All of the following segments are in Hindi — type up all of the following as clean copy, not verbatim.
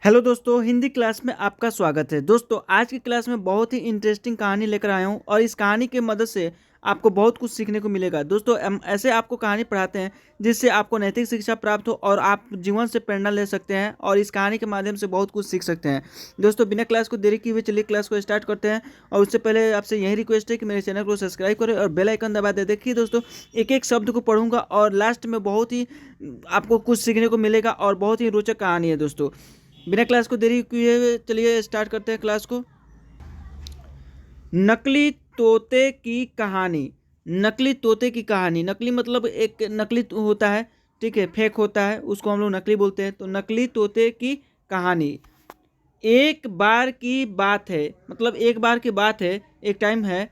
हेलो दोस्तों, हिंदी क्लास में आपका स्वागत है। दोस्तों, आज की क्लास में बहुत ही इंटरेस्टिंग कहानी लेकर आया हूं और इस कहानी की मदद से आपको बहुत कुछ सीखने को मिलेगा। दोस्तों, हम ऐसे आपको कहानी पढ़ाते हैं जिससे आपको नैतिक शिक्षा प्राप्त हो और आप जीवन से प्रेरणा ले सकते हैं और इस कहानी के माध्यम से बहुत कुछ सीख सकते हैं। दोस्तों, बिना क्लास को देरी किए हुए चलिए क्लास को स्टार्ट करते हैं। और उससे पहले आपसे यही रिक्वेस्ट है कि मेरे चैनल को सब्सक्राइब करें और बेल आइकन दबा दें। देखिए दोस्तों, एक एक शब्द को पढ़ूंगा और लास्ट में बहुत ही आपको कुछ सीखने को मिलेगा और बहुत ही रोचक कहानी है। दोस्तों, बिना क्लास को देरी किए चलिए स्टार्ट करते हैं क्लास को। नकली तोते की कहानी। नकली तोते की कहानी। नकली मतलब एक नकली होता है, ठीक है, फेक होता है, उसको हम लोग नकली बोलते हैं। तो नकली तोते की कहानी। एक बार की बात है, मतलब एक बार की बात है, एक टाइम है।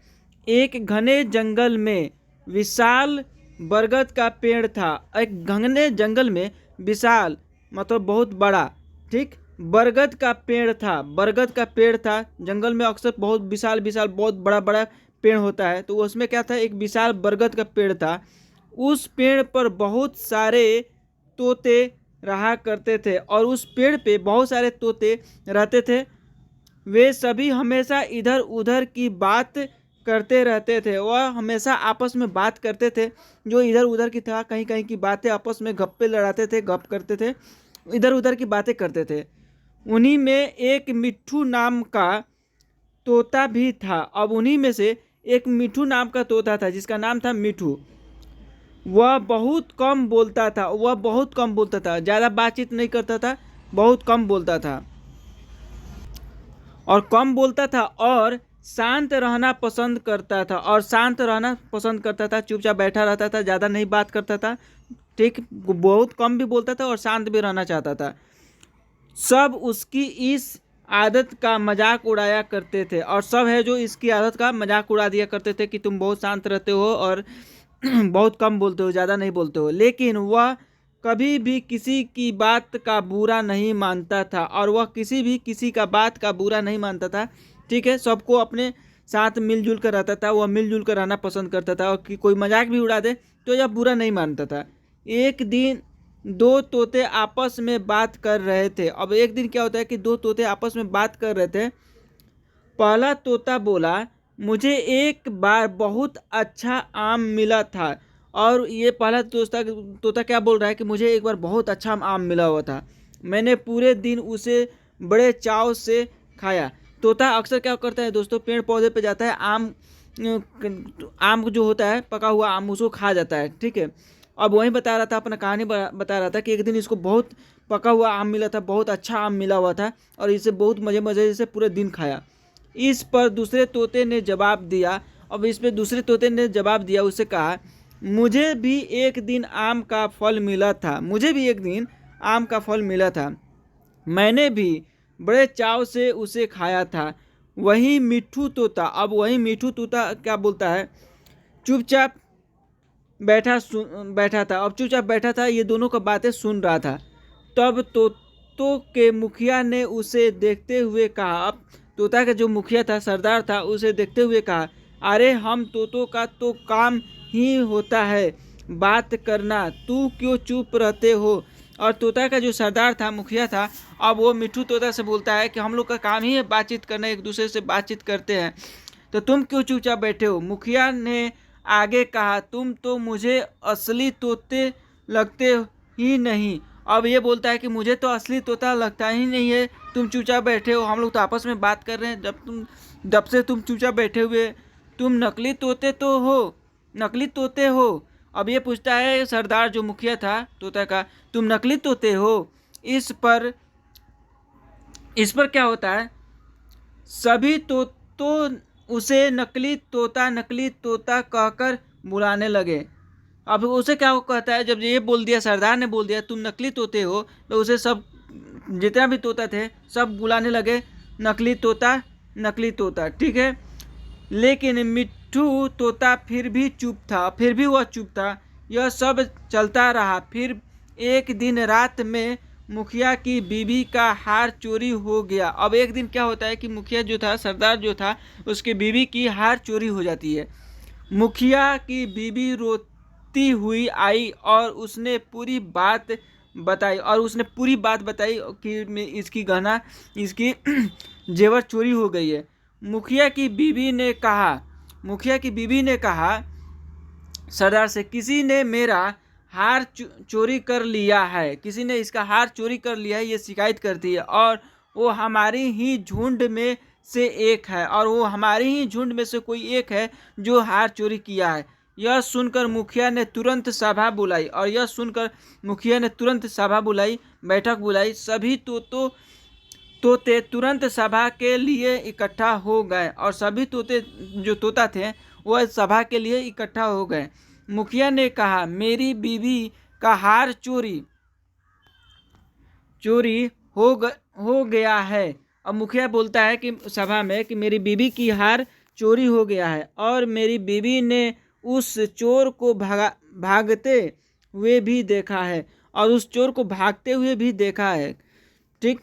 एक घने जंगल में विशाल बरगद का पेड़ था। एक घने जंगल में विशाल मतलब बहुत बड़ा, ठीक, बरगद का पेड़ था। बरगद का पेड़ था। जंगल में अक्सर बहुत विशाल विशाल बहुत बड़ा बड़ा पेड़ होता है, तो उसमें क्या था, एक विशाल बरगद का पेड़ था। उस पेड़ पर बहुत सारे तोते रहा करते थे और उस पेड़ पे बहुत सारे तोते रहते थे। वे सभी हमेशा इधर उधर की बात करते रहते थे। वह हमेशा आपस में बात करते थे, जो इधर उधर की था, कहीं कहीं की बातें आपस में गप्पे लड़ाते थे, गप करते थे, इधर उधर की बातें करते थे। उन्हीं में एक मिट्ठू नाम का तोता भी था। अब उन्हीं में से एक मिट्ठू नाम का तोता था जिसका नाम था मिट्ठू। वह बहुत कम बोलता था। ज़्यादा बातचीत नहीं करता था, बहुत कम बोलता था और शांत रहना पसंद करता था। चुपचाप बैठा रहता था, ज़्यादा नहीं बात करता था, ठीक, बहुत कम भी बोलता था और शांत भी रहना चाहता था। सब उसकी इस आदत का मजाक उड़ाया करते थे और सब है जो इसकी आदत का मजाक उड़ा दिया करते थे कि तुम बहुत शांत रहते हो और बहुत कम बोलते हो, ज़्यादा नहीं बोलते हो। लेकिन वह कभी भी किसी की बात का बुरा नहीं मानता था और वह किसी का बात का बुरा नहीं मानता था, ठीक है। सबको अपने साथ मिलजुल कर रहता था। वह मिलजुल कर रहना पसंद करता था और कि कोई मजाक भी उड़ा दे तो यह बुरा नहीं मानता था। एक दिन दो तोते आपस में बात कर रहे थे। अब एक दिन क्या होता है कि दो तोते आपस में बात कर रहे थे। पहला तोता बोला, मुझे एक बार बहुत अच्छा आम मिला था। और ये पहला तोता क्या बोल रहा है कि मुझे एक बार बहुत अच्छा आम मिला हुआ था, मैंने पूरे दिन उसे बड़े चाव से खाया। तोता अक्सर क्या करता है दोस्तों, पेड़ पौधे पे जाता है, आम जो होता है पका हुआ आम, उसको खा जाता है, ठीक है। अब वही बता रहा था, अपना कहानी बता रहा था कि एक दिन इसको बहुत पका हुआ आम मिला था, बहुत अच्छा आम मिला हुआ था और इसे बहुत मज़े से पूरे दिन खाया। इस पर दूसरे तोते ने जवाब दिया। अब इस पर दूसरे तोते ने जवाब दिया, उसे कहा, मुझे भी एक दिन आम का फल मिला था। मैंने भी बड़े चाव से उसे खाया था। वही मिट्ठू तोता क्या बोलता है, चुपचाप बैठा था, ये दोनों का बातें सुन रहा था। तब तोतों के मुखिया ने उसे देखते हुए कहा, अब तोता का जो मुखिया था, सरदार था, उसे देखते हुए कहा, अरे हम तोतों का तो काम ही होता है बात करना, तू क्यों चुप रहते हो। और तोता का जो सरदार था, मुखिया था, अब वो मिट्ठू तोता से बोलता है कि हम लोग का काम ही है बातचीत करना, एक दूसरे से बातचीत करते हैं, तो तुम क्यों चुपचाप बैठे हो। मुखिया ने आगे कहा, तुम तो मुझे असली तोते लगते ही नहीं। अब ये बोलता है कि मुझे तो असली तोता लगता ही नहीं है, तुम चुपचाप बैठे हो, हम लोग तो आपस में बात कर रहे हैं, जब से तुम चुपचाप बैठे हुए, तुम नकली तोते हो। अब ये पूछता है सरदार जो मुखिया था तोता का, तुम नकली तोते हो। इस पर क्या होता है, सभी तोतों उसे नकली तोता कहकर बुलाने लगे। अब उसे क्या कहता है, जब ये बोल दिया, सरदार ने बोल दिया तुम नकली तोते हो, तो उसे सब जितना भी तोता थे सब बुलाने लगे नकली तोता, ठीक है। लेकिन मिट्ठू तोता फिर भी वह चुप था। यह सब चलता रहा। फिर एक दिन रात में मुखिया की बीबी का हार चोरी हो गया। अब एक दिन क्या होता है कि मुखिया जो था, सरदार जो था, उसकी बीबी की हार चोरी हो जाती है। मुखिया की बीबी रोती हुई आई और उसने पूरी बात बताई और उसने पूरी बात बताई कि इसकी गहना, इसकी जेवर चोरी हो गई है। मुखिया की बीवी ने कहा सरदार से, किसी ने मेरा हार चोरी कर लिया है, किसी ने इसका हार चोरी कर लिया है, ये शिकायत करती है और वो हमारी ही झुंड में से एक है, और वो हमारी ही झुंड में से कोई एक है जो हार चोरी किया है। यह सुनकर मुखिया ने तुरंत सभा बुलाई, बैठक बुलाई। सभी तोते तुरंत सभा के लिए इकट्ठा हो गए और सभी तोते जो तोता थे वह सभा के लिए इकट्ठा हो गए। मुखिया ने कहा, मेरी बीवी का हार चोरी हो गया है। अब मुखिया बोलता है कि सभा में कि मेरी बीवी की हार चोरी हो गया है और मेरी बीवी ने उस चोर को भागते हुए भी देखा है और उस चोर को भागते हुए भी देखा है। ठीक,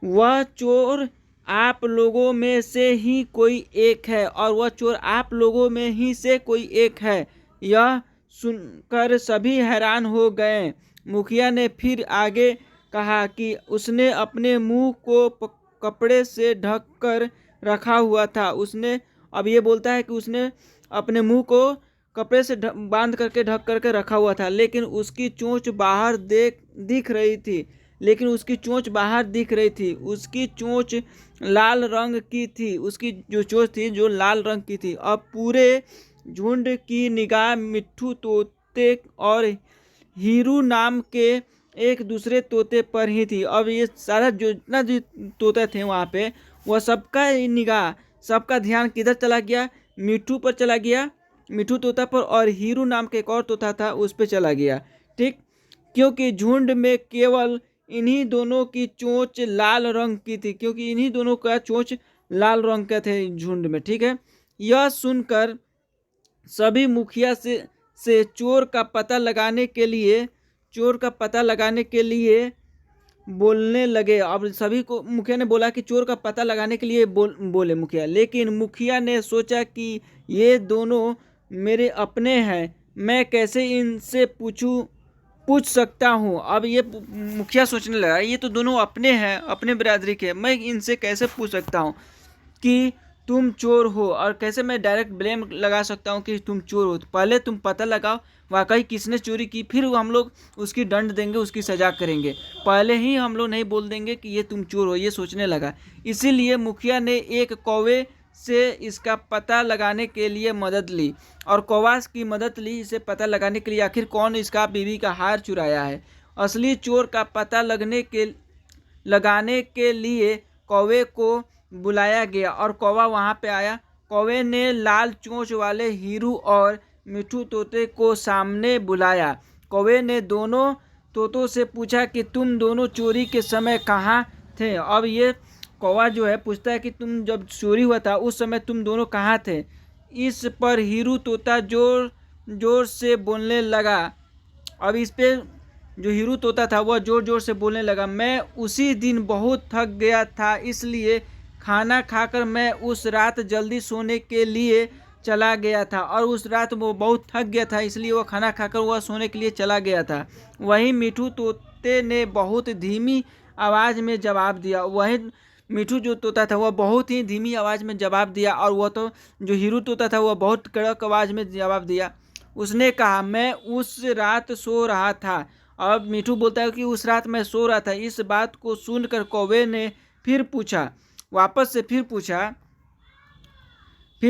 वह चोर आप लोगों में से ही कोई एक है और वह चोर आप लोगों में ही से कोई एक है। यह सुनकर सभी हैरान हो गए। मुखिया ने फिर आगे कहा कि उसने अपने मुंह को कपड़े से ढक कर रखा हुआ था। उसने अब ये बोलता है कि उसने अपने मुंह को कपड़े से बांध करके ढक करके रखा हुआ था, लेकिन उसकी चोंच बाहर दिख रही थी। उसकी चोंच लाल रंग की थी। उसकी जो चोंच थी जो लाल रंग की थी। अब पूरे झुंड की निगाह मिट्ठू तोते और हीरू नाम के एक दूसरे तोते पर ही थी। अब ये सारा जो जितना जो तोते थे वहाँ पे, वह सबका निगाह, सबका ध्यान किधर चला गया? मिट्ठू पर चला गया, मिट्ठू तोता पर, और हीरू नाम के एक और तोता था उस पर चला गया। ठीक, क्योंकि झुंड में केवल इन्हीं दोनों की चोंच लाल रंग की थी, क्योंकि इन्हीं दोनों का चोंच लाल रंग के थे झुंड में। ठीक है, यह सुनकर सभी मुखिया से चोर का पता लगाने के लिए बोलने लगे। अब सभी को मुखिया ने बोला कि चोर का पता लगाने के लिए बोले मुखिया, लेकिन मुखिया ने सोचा कि ये दोनों मेरे अपने हैं, मैं कैसे इनसे पूछ सकता हूँ। अब ये मुखिया सोचने लगा, ये तो दोनों अपने हैं, अपने बिरादरी के, मैं इनसे कैसे पूछ सकता हूँ कि तुम चोर हो, और कैसे मैं डायरेक्ट ब्लेम लगा सकता हूँ कि तुम चोर हो। तो पहले तुम पता लगाओ वाकई किसने चोरी की, फिर हम लोग उसकी दंड देंगे, उसकी सजा करेंगे। पहले ही हम लोग नहीं बोल देंगे कि ये तुम चोर हो। ये सोचने लगा। इसीलिए मुखिया ने एक कौवे से इसका पता लगाने के लिए मदद ली और कौवा की मदद ली इसे पता लगाने के लिए आखिर कौन इसका बीवी का हार चुराया है। असली चोर का पता लगाने के लिए कौवे को बुलाया गया और कौवा वहाँ पे आया। कौवे ने लाल चोंच वाले हीरू और मिट्ठू तोते को सामने बुलाया। कौवे ने दोनों तोतों से पूछा कि तुम दोनों चोरी के समय कहाँ थे। अब ये कौवा जो है पूछता है कि तुम जब चोरी हुआ था उस समय तुम दोनों कहाँ थे। इस पर हीरू तोता जोर से बोलने लगा। अब इस पे जो हीरू तोता था वह जोर जोर से बोलने लगा, मैं उसी दिन बहुत थक गया था, इसलिए खाना खाकर मैं उस रात जल्दी सोने के लिए चला गया था। और उस रात वो बहुत थक गया था, इसलिए वह खाना खाकर वह सोने के लिए चला गया था। वहीं मिट्ठू तोते ने बहुत धीमी आवाज़ में जवाब दिया। मिट्ठू जो तोता था वह बहुत ही धीमी आवाज़ में जवाब दिया, और वह तो जो हीरू तोता था वह बहुत कड़क आवाज़ में जवाब दिया। उसने कहा, मैं उस रात सो रहा था। अब मिट्ठू बोलता है कि उस रात मैं सो रहा था। इस बात को सुनकर कौवे ने फिर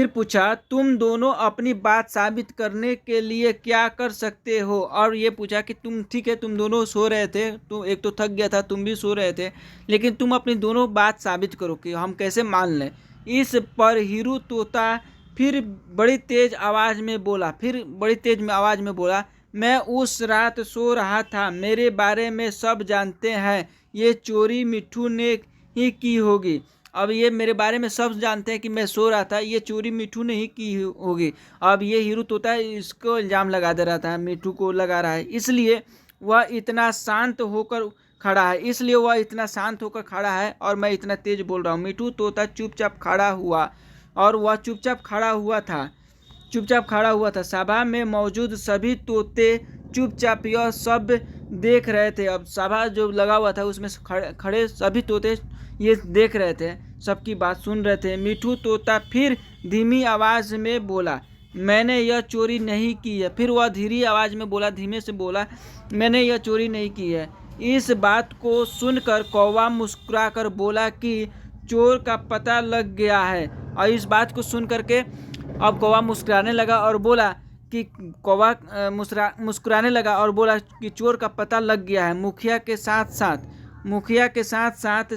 पूछा, तुम दोनों अपनी बात साबित करने के लिए क्या कर सकते हो। और ये पूछा कि ठीक है, तुम दोनों सो रहे थे, तुम एक तो थक गया था, तुम भी सो रहे थे, लेकिन तुम अपनी दोनों बात साबित करो कि हम कैसे मान लें। इस पर हीरू तोता फिर बड़ी तेज आवाज़ में बोला, मैं उस रात सो रहा था, मेरे बारे में सब जानते हैं, ये चोरी मिट्ठू ने ही की होगी। अब ये मेरे बारे में सब जानते हैं कि मैं सो रहा था, ये चोरी मिट्ठू ने ही की होगी। अब ये हीरू तोता इसको इल्ज़ाम लगा दे रहा था, मिट्ठू को लगा रहा है, इसलिए वह इतना शांत होकर खड़ा है और मैं इतना तेज बोल रहा हूँ। मिट्ठू तोता चुपचाप खड़ा हुआ और वह चुपचाप खड़ा हुआ था। सभा में मौजूद सभी तोते चुपचाप यह सब देख रहे थे। अब सभा जो लगा हुआ था उसमें खड़े सभी तोते ये देख रहे थे, सबकी बात सुन रहे थे। मिठू तोता फिर धीमी आवाज़ में बोला, मैंने यह चोरी नहीं की है। फिर वह धीमी आवाज़ में बोला, धीमे से बोला, मैंने यह चोरी नहीं की है। इस बात को सुनकर कौवा मुस्कुराकर बोला कि चोर का पता लग गया है। और इस बात को सुन करके अब कौवा मुस्कुराने लगा और बोला कि मुस्कुराने लगा और बोला कि चोर का पता लग गया है। मुखिया के साथ साथ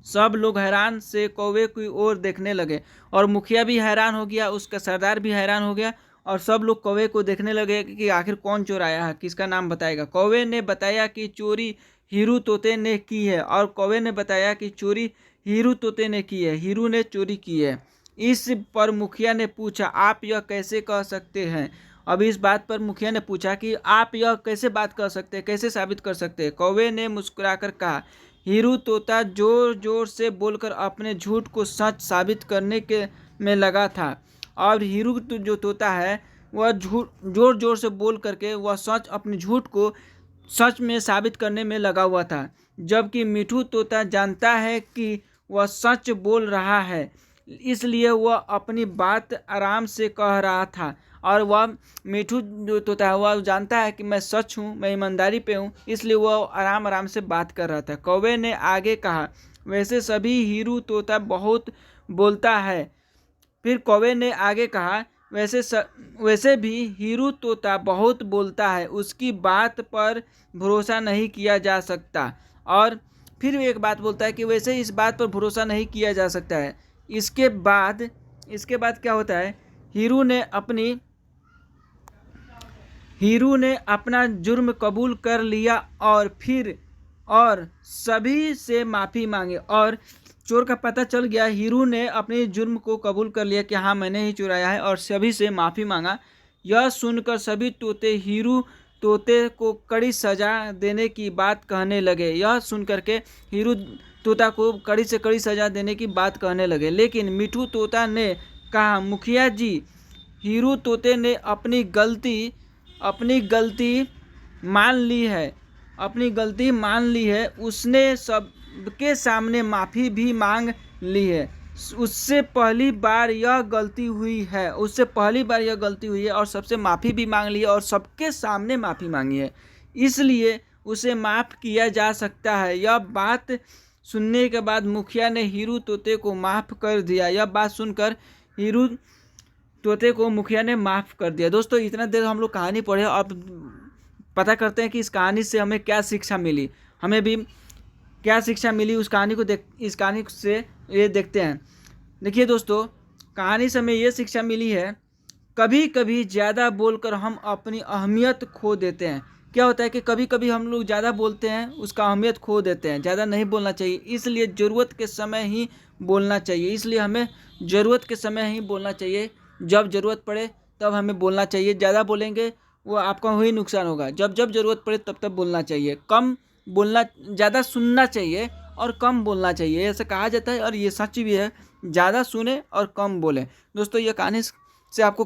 सब लोग हैरान से कौवे की ओर देखने लगे। और मुखिया भी हैरान हो गया, उसका सरदार भी हैरान हो गया और सब लोग कौवे को देखने लगे कि आखिर कौन चोर आया है, किसका नाम बताएगा। कौवे ने बताया कि चोरी हीरू तोते ने की है। और कौवे ने बताया कि चोरी हीरू तोते ने की है, हीरू ने चोरी की है। इस पर मुखिया ने पूछा, आप यह कैसे कह सकते हैं। अब इस बात पर मुखिया ने पूछा कि आप यह कैसे बात कर सकते हैं, कैसे साबित कर सकते हैं। कौवे ने मुस्कुराकर कहा, हीरू तोता जोर जोर से बोलकर अपने झूठ को सच साबित करने के में लगा था। और हीरू जो तोता है वह जोर जोर से बोल करके वह अपने झूठ को सच में साबित करने में लगा हुआ था। जबकि मिठू तोता जानता है कि वह सच बोल रहा है, इसलिए वह अपनी बात आराम से कह रहा था। और वह मिठू जो तोता है वह जानता है कि मैं सच हूँ, मैं ईमानदारी पे हूँ, इसलिए वह आराम आराम से बात कर रहा था। कौवे ने आगे कहा, वैसे सभी हीरू तोता बहुत बोलता है। फिर कौवे ने आगे कहा, वैसे भी हीरू तोता बहुत बोलता है, उसकी बात पर भरोसा नहीं किया जा सकता। और फिर एक बात बोलता है कि वैसे इस बात पर भरोसा नहीं किया जा सकता है। इसके बाद क्या होता है, हीरू ने अपना जुर्म कबूल कर लिया और सभी से माफ़ी मांगी। और चोर का पता चल गया, हीरू ने अपने जुर्म को कबूल कर लिया कि हाँ मैंने ही चुराया है, और सभी से माफ़ी मांगा। यह सुनकर सभी तोते हीरू तोते को कड़ी सज़ा देने की बात कहने लगे। यह सुनकर के हीरू तोता को कड़ी से कड़ी सज़ा देने की बात कहने लगे। लेकिन मिठू तोता ने कहा, मुखिया जी, हीरू तोते ने अपनी गलती मान ली है, उसने सबके सामने माफ़ी भी मांग ली है। उससे पहली बार यह गलती हुई है और सबसे माफ़ी भी मांग ली है और सबके सामने माफ़ी मांगी है, इसलिए उसे माफ़ किया जा सकता है। यह बात सुनने के बाद मुखिया ने हीरू तोते को माफ़ कर दिया। यह बात सुनकर हीरू तोते को मुखिया ने माफ़ कर दिया। दोस्तों, इतना देर हम लोग कहानी पढ़े, अब पता करते हैं कि इस कहानी से हमें क्या शिक्षा मिली। हमें भी क्या शिक्षा मिली इस कहानी से ये देखते हैं। देखिए दोस्तों, कहानी से हमें ये शिक्षा मिली है, कभी कभी ज़्यादा बोलकर हम अपनी अहमियत खो देते हैं। क्या होता है कि कभी कभी हम लोग ज़्यादा बोलते हैं, उसका अहमियत खो देते हैं। ज़्यादा नहीं बोलना चाहिए, इसलिए ज़रूरत के समय ही बोलना चाहिए। इसलिए हमें ज़रूरत के समय ही बोलना चाहिए। जब ज़रूरत पड़े तब हमें बोलना चाहिए। ज़्यादा बोलेंगे वो आपका ही नुकसान होगा। जब ज़रूरत पड़े तब बोलना चाहिए। कम बोलना, ज़्यादा सुनना चाहिए और कम बोलना चाहिए, ऐसा कहा जाता है और ये सच भी है। ज़्यादा सुने और कम बोलें। दोस्तों, ये कहानी से आपको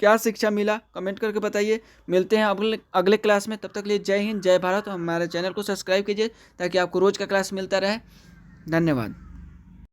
क्या शिक्षा मिला कमेंट करके बताइए। मिलते हैं अगले क्लास में, तब तक के लिए जय हिंद, जय भारत। हमारे चैनल को सब्सक्राइब कीजिए ताकि आपको रोज़ का क्लास मिलता रहे। धन्यवाद।